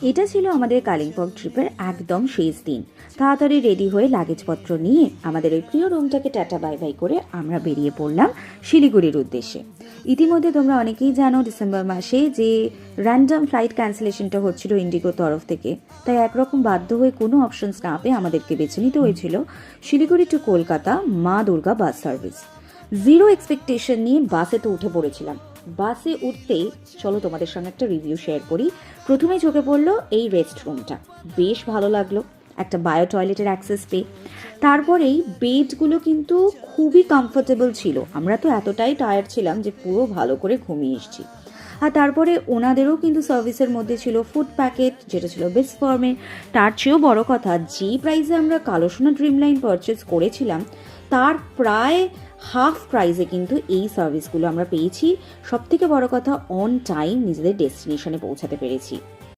এটা ছিল আমাদের কালিম্পং ট্রিপের একদম শেষ দিন। তাড়াতাড়ি রেডি হয়ে লাগেজপত্র নিয়ে আমাদের ওই প্রিয় রুমটাকে টাটা বাই বাই করে আমরা বেরিয়ে পড়লাম শিলিগুড়ির উদ্দেশ্যে। ইতিমধ্যে তোমরা অনেকেই জানো ডিসেম্বর মাসে যে র্যান্ডম ফ্লাইট ক্যান্সেলেশনটা হচ্ছিল ইন্ডিগোর তরফ থেকে, তাই একরকম বাধ্য হয়ে কোনো অপশনস না পেয়ে আমাদেরকে বেছে নিতে হয়েছিল শিলিগুড়ি টু কলকাতা মা Durga bus service. Zero expectation নিয়ে বাসে তো উঠে পড়েছিলাম। বাসে উঠতেই চলো তোমাদের সঙ্গে একটা রিভিউ শেয়ার করি। প্রথমেই চোখে পড়লো এই রেস্ট রুমটা, বেশ ভালো লাগলো, একটা বায়ো টয়লেটের অ্যাক্সেস পেয়ে। তারপরেই বেডগুলো কিন্তু খুবই কমফোর্টেবল ছিল, আমরা তো এতটাই টায়ার্ড ছিলাম যে পুরো ভালো করে ঘুমিয়ে এসেছি। আর তারপরে ওনাদেরও কিন্তু সার্ভিসের মধ্যে ছিল ফুড প্যাকেট, যেটা ছিল বেস্ট ফর্মে। তার চেয়েও বড় কথা, যে প্রাইসে আমরা কালোসোনা ড্রিম লাইন পারচেস করেছিলাম তার প্রায় হাফ প্রাইসে কিন্তু এই সার্ভিসগুলো আমরা পেয়েছি। সবথেকে বড় কথা, অন টাইম নিজেদের ডেস্টিনেশনে পৌঁছাতে পেরেছি।